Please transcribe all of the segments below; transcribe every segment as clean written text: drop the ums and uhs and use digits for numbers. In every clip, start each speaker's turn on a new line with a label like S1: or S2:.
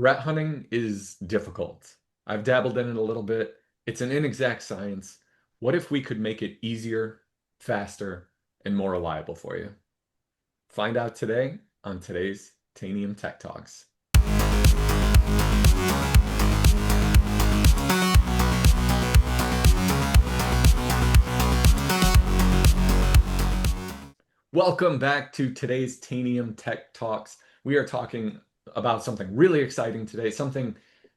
S1: Threat hunting is difficult. I've dabbled in it a little bit. It's an inexact science. What if we could make it easier, faster, and more reliable for you? Find out today on today's Tanium Tech Talks. Welcome back to today's Tanium Tech Talks. We are talking about something really exciting today, something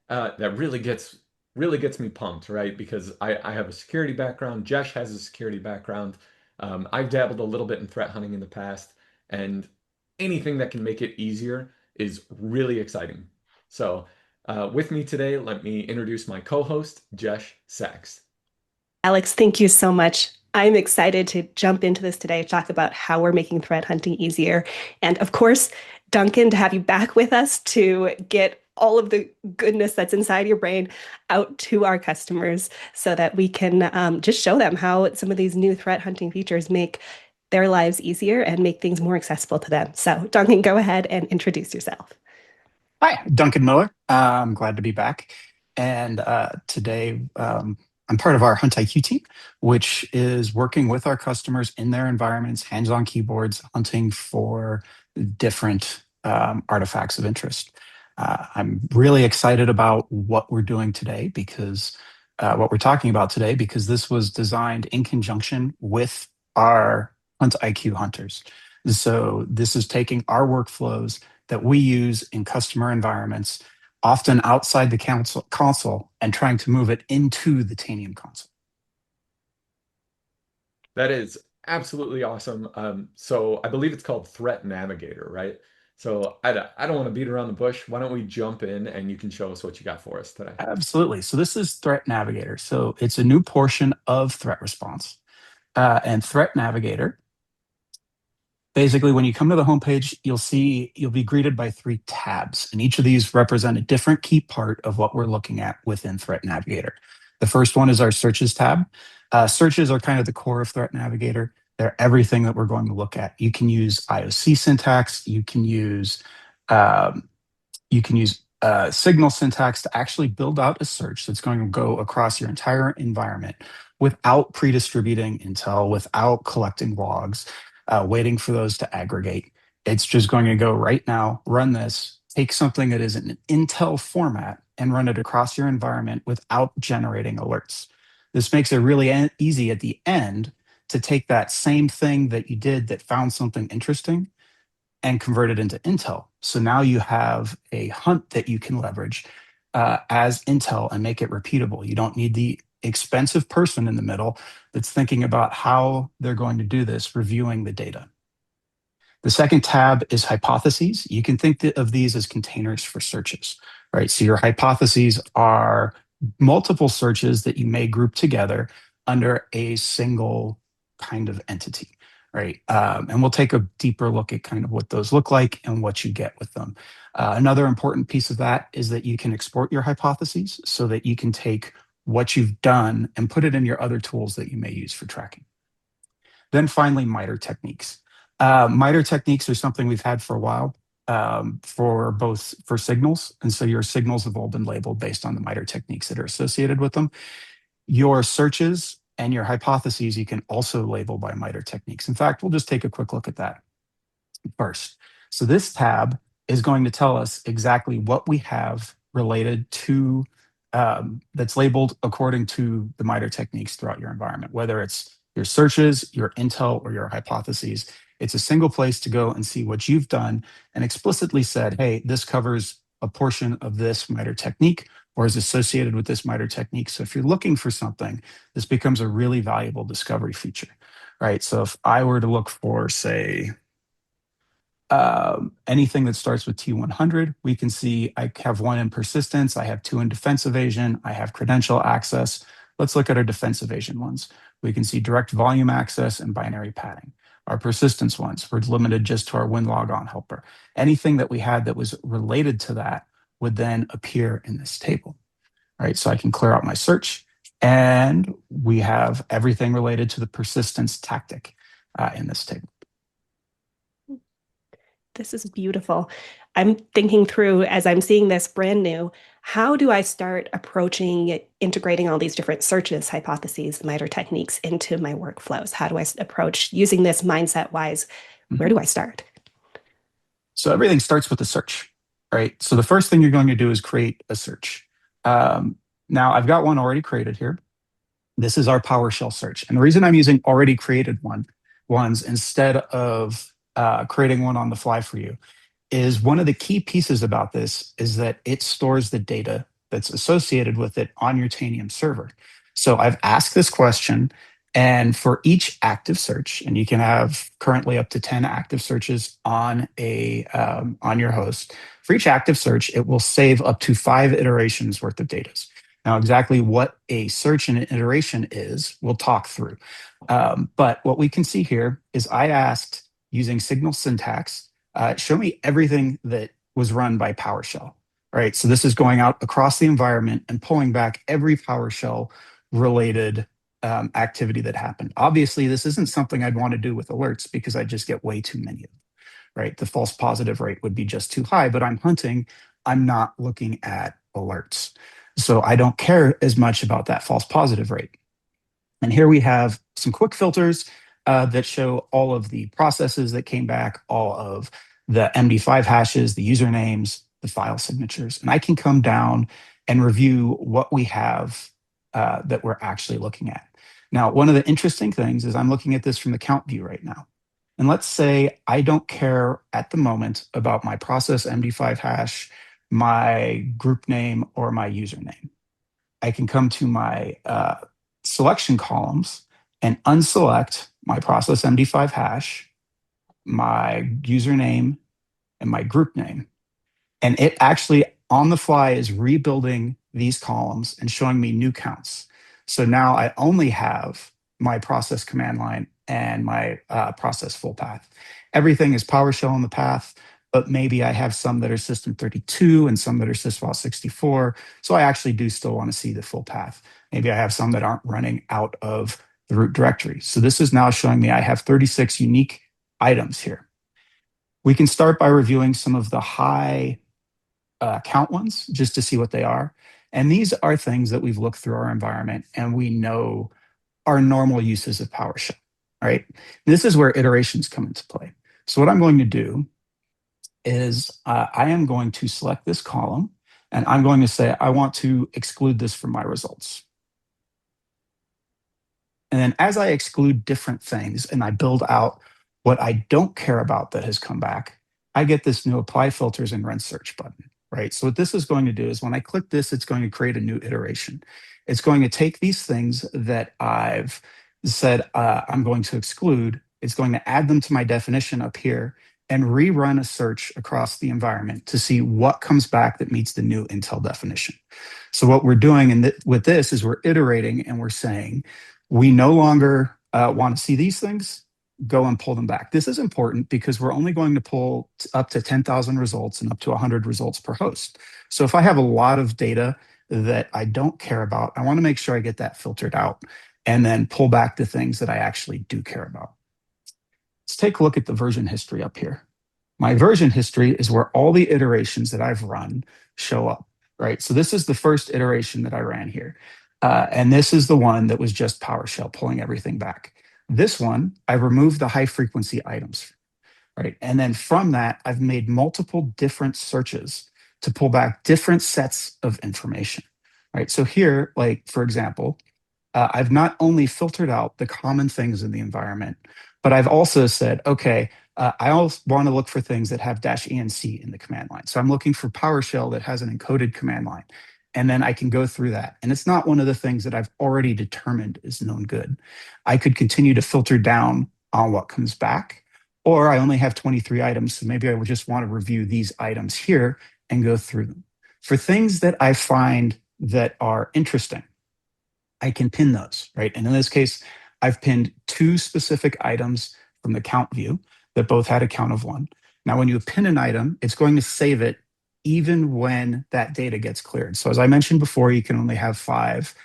S1: that really gets me pumped, right? Because I have a security background. Jesh has a security background. I've dabbled a little bit in threat hunting in the past, and anything that can make it easier is really exciting. So, with me today, let me introduce my co-host, Jesh Sachs.
S2: Alex, thank you so much. I'm excited to jump into this today, talk about how we're making threat hunting easier. And of course, Duncan, to have you back with us to get all of the goodness that's inside your brain out to our customers so that we can just show them how some of these new threat hunting features make their lives easier and make things more accessible to them. So, Duncan, go ahead and introduce yourself.
S3: Hi, Duncan Miller. I'm glad to be back. And today, I'm part of our Hunt IQ team, which is working with our customers in their environments, hands on keyboards, hunting for different artifacts of interest. I'm really excited about what we're doing today because what we're talking about today, because this was designed in conjunction with our Hunt IQ hunters. So this is taking our workflows that we use in customer environments, often outside the console, and trying to move it into the Tanium console.
S1: That is absolutely awesome. So I believe it's called Threat Navigator, right? So I don't want to beat around the bush. Why don't we jump in and you can show us what you got for us today?
S3: Absolutely. So this is Threat Navigator. So it's a new portion of threat response. And Threat Navigator, basically, when you come to the homepage, you'll be greeted by three tabs, and each of these represent a different key part of what we're looking at within Threat Navigator. The first one is our searches tab. Searches are kind of the core of Threat Navigator. They're everything that we're going to look at. You can use IOC syntax. Um, you can use signal syntax to actually build out a search that's going to go across your entire environment without pre-distributing intel, without collecting logs, waiting for those to aggregate. It's just going to go right now, run this, take something that is in an Intel format and run it across your environment without generating alerts. This makes it really easy at the end to take that same thing that you did that found something interesting and convert it into Intel. So now you have a hunt that you can leverage as Intel and make it repeatable. You don't need the expensive person in the middle that's thinking about how they're going to do this, reviewing the data. The second tab is hypotheses. You can think of these as containers for searches, right? So your hypotheses are multiple searches that you may group together under a single kind of entity, right? And we'll take a deeper look at kind of what those look like and what you get with them. Another important piece of that is that you can export your hypotheses so that you can take what you've done and put it in your other tools that you may use for tracking. Then finally, MITRE techniques. MITRE techniques are something we've had for a while for signals. And so your signals have all been labeled based on the MITRE techniques that are associated with them. Your searches and your hypotheses, you can also label by MITRE techniques. In fact, we'll just take a quick look at that first. So this tab is going to tell us exactly what we have related to that's labeled according to the MITRE techniques throughout your environment, whether it's your searches, your intel, or your hypotheses. It's a single place to go and see what you've done and explicitly said, hey, this covers a portion of this MITRE technique or is associated with this MITRE technique. So if you're looking for something, this becomes a really valuable discovery feature, right? So if I were to look for, say, anything that starts with T100, we can see I have one in persistence, I have two in defense evasion, I have credential access. Let's look at our defense evasion ones. We can see direct volume access and binary padding. Our persistence ones, we're limited just to our WinLog helper. Anything that we had that was related to that would then appear in this table. All right, so I can clear out my search, and we have everything related to the persistence tactic in this table.
S2: This is beautiful. I'm thinking through as I'm seeing this brand new, how do I start approaching integrating all these different searches, hypotheses, MITRE techniques into my workflows? How do I approach using this mindset wise? Where
S3: Mhm.
S2: do I start?
S3: So everything starts with a search, right? So the first thing you're going to do is create a search. Um, Now I've got one already created here. This is our PowerShell search. And the reason I'm using already created ones instead of creating one on the fly for you is one of the key pieces about this is that it stores the data that's associated with it on your Tanium server. So I've asked this question, and for each active search, and you can have currently up to 10 active searches on on your host. For each active search, it will save up to 5 iterations worth of data. Now, exactly what a search and an iteration is, we'll talk through. But what we can see here is I asked using signal syntax, show me everything that was run by PowerShell. All right, so this is going out across the environment and pulling back every PowerShell related activity that happened. Obviously, this isn't something I'd want to do with alerts because I just get way too many of them, right? The false positive rate would be just too high, but I'm hunting, I'm not looking at alerts. So I don't care as much about that false positive rate. And here we have some quick filters that show all of the processes that came back, all of the MD5 hashes, the usernames, the file signatures. And I can come down and review what we have that we're actually looking at. Now, one of the interesting things is I'm looking at this from the count view right now. And let's say I don't care at the moment about my process MD5 hash, my group name, or my username. I can come to my selection columns and unselect my process MD5 hash, my username, and my group name. And it actually on the fly is rebuilding these columns and showing me new counts. So now I only have my process command line and my process full path. Everything is PowerShell on the path, but maybe I have some that are system32 and some that are sysfile64. So I actually do still want to see the full path. Maybe I have some that aren't running out of the root directory. So this is now showing me I have 36 unique items here. We can start by reviewing some of the high count ones just to see what they are. And these are things that we've looked through our environment and we know are normal uses of PowerShell, right? This is where iterations come into play. So what I'm going to do is I am going to select this column and I'm going to say, I want to exclude this from my results. And then as I exclude different things and I build out what I don't care about that has come back, I get this new apply filters and run search button, right? So what this is going to do is when I click this, it's going to create a new iteration. It's going to take these things that I've said I'm going to exclude. It's going to add them to my definition up here and rerun a search across the environment to see what comes back that meets the new Intel definition. So what we're doing with this is we're iterating and we're saying, we no longer want to see these things, go and pull them back. This is important because we're only going to pull up to 10,000 results and up to 100 results per host. So if I have a lot of data that I don't care about, I want to make sure I get that filtered out and then pull back the things that I actually do care about. Let's take a look at the version history up here. My version history is where all the iterations that I've run show up, right? So this is the first iteration that I ran here. And this is the one that was just PowerShell pulling everything back. This one, I removed the high frequency items, right? And then from that, I've made multiple different searches to pull back different sets of information, right? So here, like for example, I've not only filtered out the common things in the environment, but I've also said, okay, I also want to look for things that have -enc in the command line. So I'm looking for PowerShell that has an encoded command line. And then I can go through that. And it's not one of the things that I've already determined is known good. I could continue to filter down on what comes back, or I only have 23 items. So maybe I would just want to review these items here and go through them. For things that I find that are interesting, I can pin those, right? And in this case, I've pinned 2 specific items from the count view that both had a count of 1. Now, when you pin an item, it's going to save it even when that data gets cleared. So as I mentioned before, you can only have 5.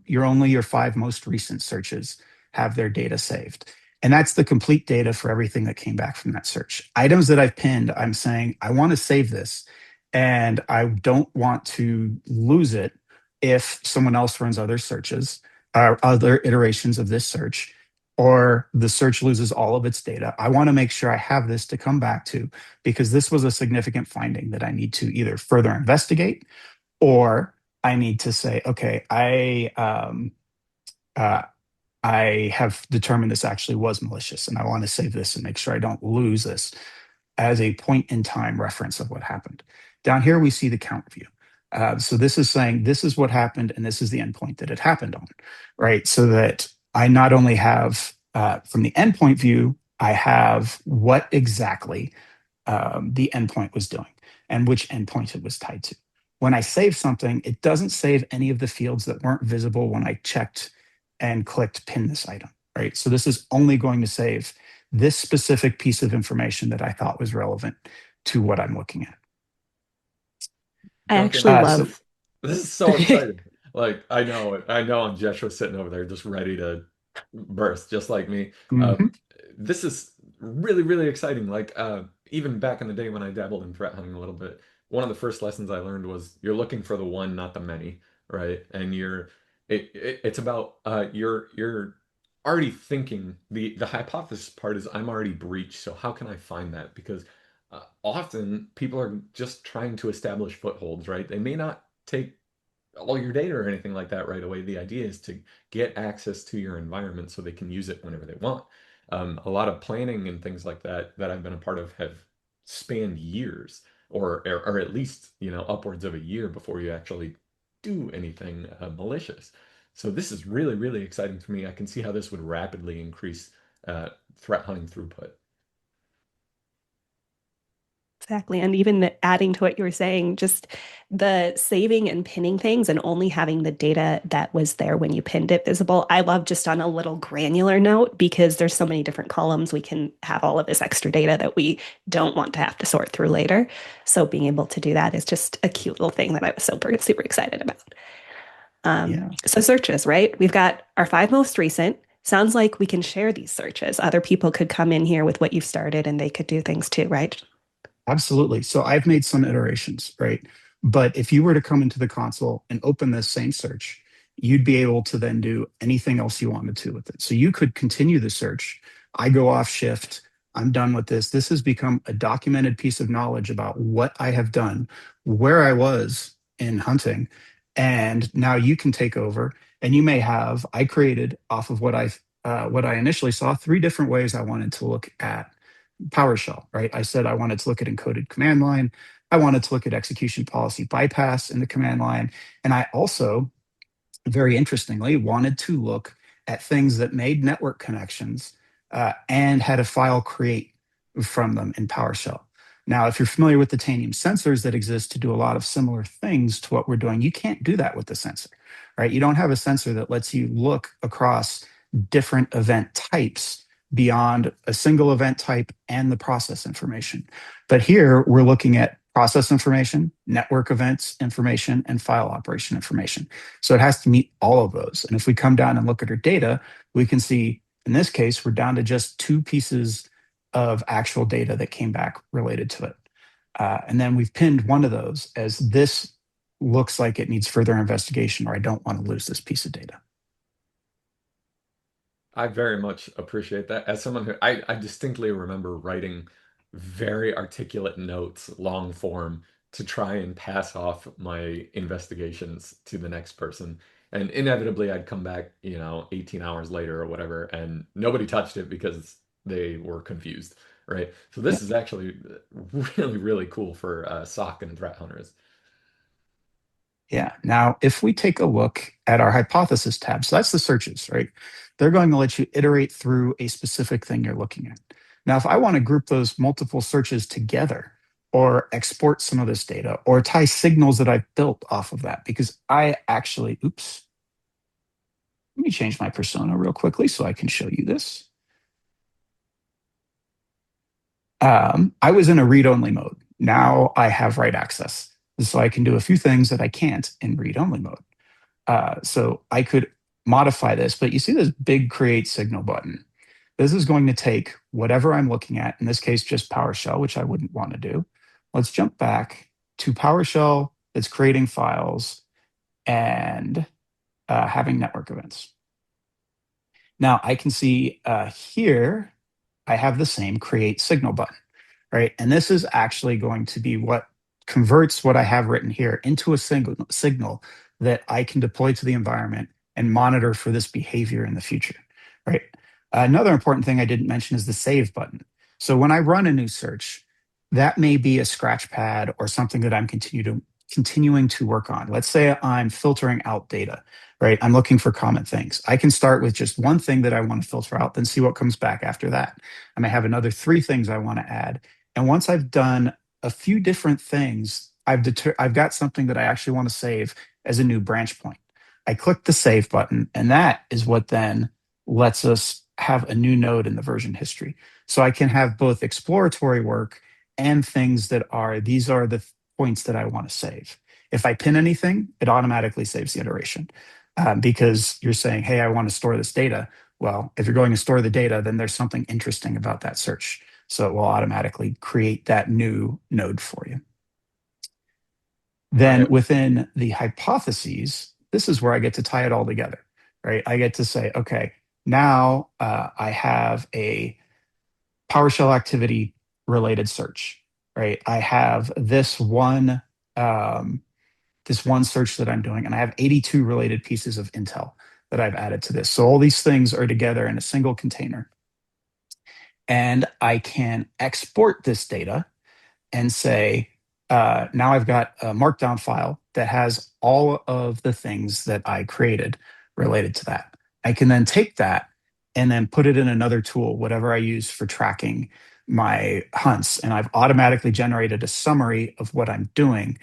S3: Your 5 most recent searches have their data saved. And that's the complete data for everything that came back from that search. Items that I've pinned, I'm saying, I want to save this and I don't want to lose it if someone else runs other searches or other iterations of this search, or the search loses all of its data. I want to make sure I have this to come back to because this was a significant finding that I need to either further investigate or I need to say, okay, uh, I have determined this actually was malicious, and I want to save this and make sure I don't lose this as a point in time reference of what happened. Down here, we see the count view. So this is saying this is what happened, and this is the endpoint that it happened on, right? So that I not only have from the endpoint view, I have what exactly the endpoint was doing and which endpoint it was tied to. When I save something, it doesn't save any of the fields that weren't visible when I checked and clicked pin this item, right? So this is only going to save this specific piece of information that I thought was relevant to what I'm looking at.
S2: I
S1: Duncan,
S2: actually
S3: So
S2: love.
S1: this is so exciting. Like I know, and Jesho's sitting over there just ready to burst, just like me.
S3: mhm.
S1: This is really, really exciting. Like even back in the day when I dabbled in threat hunting a little bit, one of the first lessons I learned was you're looking for the one, not the many, right? And it's about you're already thinking the hypothesis part is I'm already breached, so how can I find that? Because often people are just trying to establish footholds, right? They may not take all your data or anything like that right away. The idea is to get access to your environment so they can use it whenever they want. A lot of planning and things like that that I've been a part of have spanned years, or at least upwards of a year before you actually do anything malicious. So this is really, really exciting for me. I can see how this would rapidly increase threat hunting throughput.
S2: Exactly. And even adding to what you were saying, just the saving and pinning things and only having the data that was there when you pinned it visible. I love just on a little granular note because there's so many different columns. We can have all of this extra data that we don't want to have to sort through later. So being able to do that is just a cute little thing that I was super, super excited about.
S3: Yeah,
S2: So searches, right? We've got our 5 most recent. Sounds like we can share these searches. Other people could come in here with what you've started and they could do things too, right?
S3: absolutely. So I've made some iterations, right? But if you were to come into the console and open this same search, you'd be able to then do anything else you wanted to with it. So you could continue the search. I go off shift. I'm done with this. This has become a documented piece of knowledge about what I have done, where I was in hunting. And now you can take over and you may have, I created off of what I initially saw, 3 different ways I wanted to look at PowerShell, right? I said I wanted to look at encoded command line. I wanted to look at execution policy bypass in the command line. And I also, very interestingly, wanted to look at things that made network connections and had a file create from them in PowerShell. Now, if you're familiar with the Tanium sensors that exist to do a lot of similar things to what we're doing, you can't do that with the sensor, right? You don't have a sensor that lets you look across different event types beyond a single event type and the process information. But here we're looking at process information, network events information, and file operation information. So it has to meet all of those. And if we come down and look at our data, we can see in this case, we're down to just 2 pieces of actual data that came back related to it. And then we've pinned one of those as this looks like it needs further investigation, or I don't want to lose this piece of data.
S1: I very much appreciate that. As someone who I distinctly remember writing very articulate notes, long form, to try and pass off my investigations to the next person. And inevitably, I'd come back, 18 hours later or whatever, and nobody touched it because they were confused, right? So
S3: Yeah.
S1: this is actually really, really cool for SOC and threat hunters.
S3: Yeah. Now, if we take a look at our hypothesis tab, so that's the searches, right? They're going to let you iterate through a specific thing you're looking at. Now, if I want to group those multiple searches together or export some of this data or tie signals that I've built off of that, because I actually, oops, let me change my persona real quickly so I can show you this. I was in a read-only mode. Now I have write access. So I can do a few things that I can't in read-only mode. So I could modify this, but you see this big create signal button. This is going to take whatever I'm looking at, in this case, just PowerShell, which I wouldn't want to do. Let's jump back to PowerShell that's creating files and having network events. Now I can see here, I have the same create signal button, right? And this is actually going to be what converts what I have written here into a signal that I can deploy to the environment and monitor for this behavior in the future, right? Another important thing I didn't mention is the save button. So when I run a new search, that may be a scratchpad or something that I'm continuing to work on. Let's say I'm filtering out data, right? I'm looking for common things. I can start with just one thing that I want to filter out, then see what comes back after that. I may have another three things I want to add. And once I've done a few different things, I've got something that I actually want to save as a new branch point. I click the save button, and that is what then lets us have a new node in the version history. So I can have both exploratory work and things that are, these are the points that I want to save. If I pin anything, it automatically saves the iteration because you're saying, hey, I want to store this data. Well, if you're going to store the data, then there's something interesting about that search. So it will automatically create that new node for you. Then
S1: Right.
S3: within the hypotheses, this is where I get to tie it all together, right? I get to say, okay, now I have a PowerShell activity related search, right? I have this one search that I'm doing, and I have 82 related pieces of intel that I've added to this. So all these things are together in a single container. And I can export this data and say, now I've got a markdown file that has all of the things that I created related to that. I can then take that and then put it in another tool, whatever I use for tracking my hunts. And I've automatically generated a summary of what I'm doing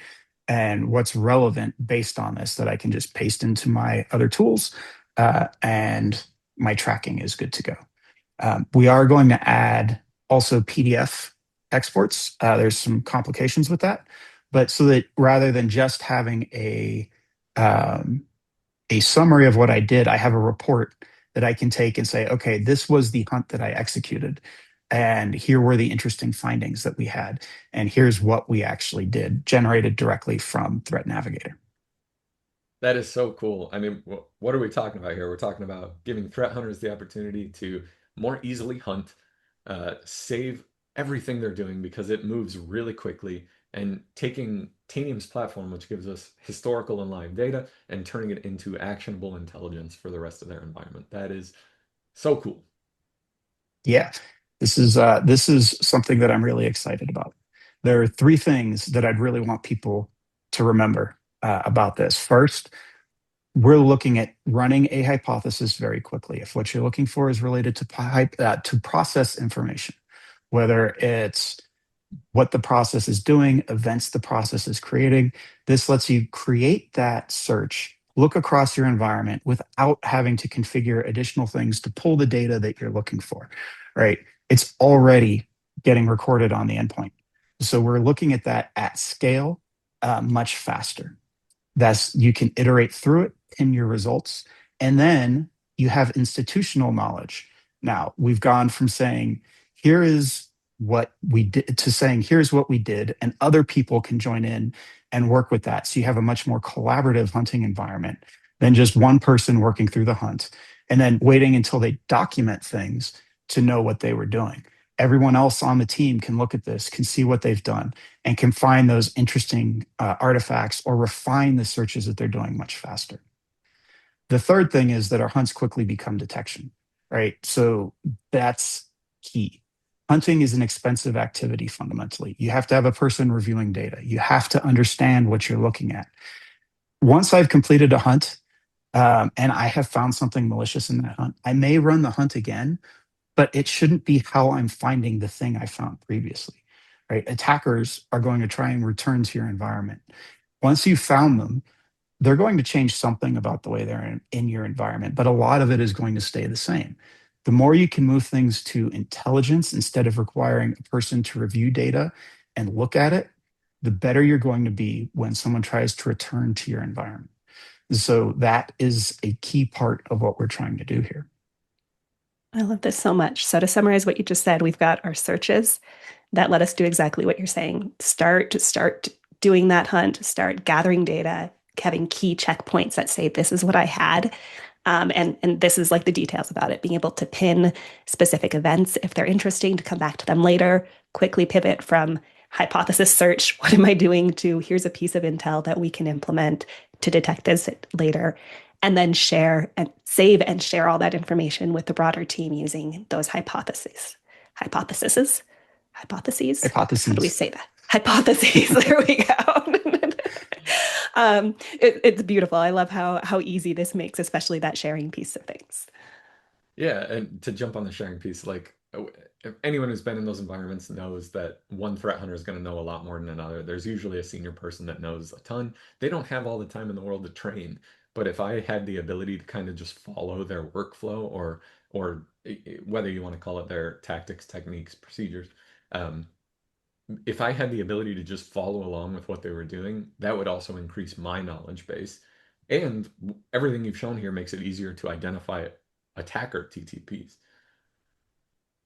S3: and what's relevant based on this that I can just paste into my other tools, and my tracking is good to go. We are going to add also PDF exports. There's some complications with that, but so that rather than just having a summary of what I did, I have a report that I can take and say, okay, this was the hunt that I executed. And here were the interesting findings that we had. And here's what we actually did, generated directly from Threat Navigator.
S1: That is so cool. I mean, what are we talking about here? We're talking about giving threat hunters the opportunity to more easily hunt, save everything they're doing because it moves really quickly, and taking Tanium's platform, which gives us historical and live data, and turning it into actionable intelligence for the rest of their environment. That is so cool.
S3: Yeah, this is something that I'm really excited about. There are three things that I'd really want people to remember about this. First, we're looking at running a hypothesis very quickly. If what you're looking for is related to process information, whether it's what the process is doing, events the process is creating, this lets you create that search, look across your environment without having to configure additional things to pull the data that you're looking for, right? It's already getting recorded on the endpoint. So we're looking at that at scale much faster. That's, you can iterate through it in your results, and then you have institutional knowledge. Now we've gone from saying here is what we did to saying here's what we did, and other people can join in and work with that. So you have a much more collaborative hunting environment than just one person working through the hunt and then waiting until they document things to know what they were doing. Everyone else on the team can look at this, can see what they've done, and can find those interesting artifacts or refine the searches that they're doing much faster. The third thing is that our hunts quickly become detection, right? So that's key. Hunting is an expensive activity fundamentally. You have to have a person reviewing data. You have to understand what you're looking at. Once I've completed a hunt and I have found something malicious in that hunt, I may run the hunt again, but it shouldn't be how I'm finding the thing I found previously, right? Attackers are going to try and return to your environment. Once you've found them, they're going to change something about the way they're in your environment, but a lot of it is going to stay the same. The more you can move things to intelligence instead of requiring a person to review data and look at it, the better you're going to be when someone tries to return to your environment. So that is a key part of what we're trying to do here.
S2: I love this so much. So to summarize what you just said, we've got our searches that let us do exactly what you're saying. Start doing that hunt, start gathering data, having key checkpoints that say this is what I had. And this is like the details about it, being able to pin specific events if they're interesting, to come back to them later, quickly pivot from hypothesis search, what am I doing, to here's a piece of intel that we can implement to detect this later, and then share and save and share all that information with the broader team using those hypotheses. Hypotheses? Hypotheses? How do we
S3: Hypotheses.
S2: say that? Hypotheses. There we go. It's beautiful. I love how easy this makes, especially that sharing piece of things.
S1: Yeah, and to jump on the sharing piece, like anyone who's been in those environments knows that one threat hunter is going to know a lot more than another. There's usually a senior person that knows a ton. They don't have all the time in the world to train, but if I had the ability to kind of just follow their workflow or whether you want to call it their tactics, techniques, procedures, um, if I had the ability to just follow along with what they were doing, that would also increase my knowledge base. And everything you've shown here makes it easier to identify attacker TTPs.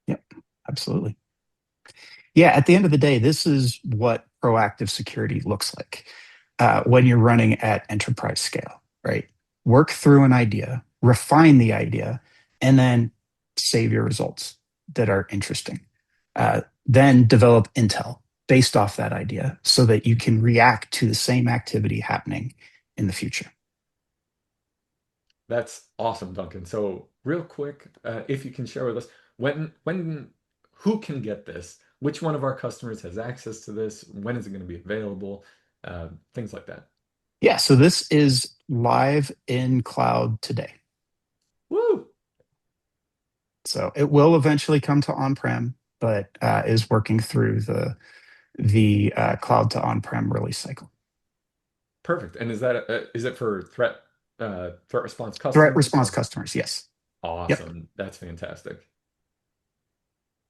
S3: Yep, absolutely. Yeah, at the end of the day, this is what proactive security looks like when you're running at enterprise scale, right? Work through an idea, refine the idea, and then save your results that are interesting. Then develop intel based off that idea so that you can react to the same activity happening in the future.
S1: That's awesome, Duncan. So, real quick, if you can share with us who can get this? Which one of our customers has access to this? When is it going to be available? Things like that.
S3: Yeah, so this is live in cloud today.
S1: Woo!
S3: So it will eventually come to on-prem, but is working through the cloud to on-prem release cycle.
S1: Perfect. And is it for threat response
S3: Threat
S1: customers
S3: response
S1: or
S3: customers, yes. Yep.
S1: awesome? That's fantastic.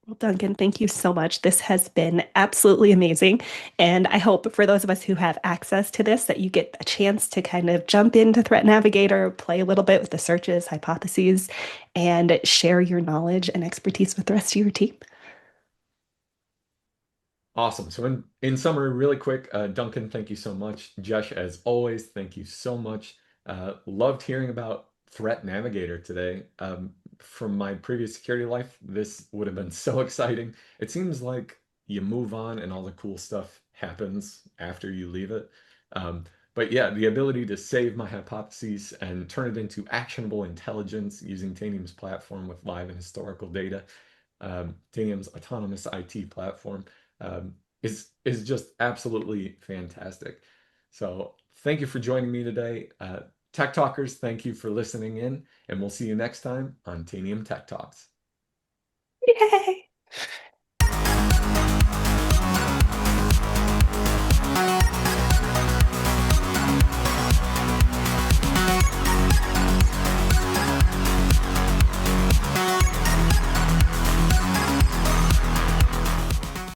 S2: Well, Duncan, thank you so much. This has been absolutely amazing. And I hope for those of us who have access to this, that you get a chance to kind of jump into Threat Navigator, play a little bit with the searches, hypotheses, and share your knowledge and expertise with the rest of your team.
S1: Awesome. So in summary, really quick, Duncan, thank you so much. Jesh, as always, thank you so much. Loved hearing about Threat Navigator today. From my previous security life, this would have been so exciting. It seems like you move on and all the cool stuff happens after you leave it. Um, but yeah, the ability to save my hypotheses and turn it into actionable intelligence using Tanium's platform with live and historical data, Tanium's autonomous IT platform um, is just absolutely fantastic. So thank you for joining me today. Tech Talkers, thank you for listening in, and we'll see you next time on Tanium Tech Talks.
S2: Yay!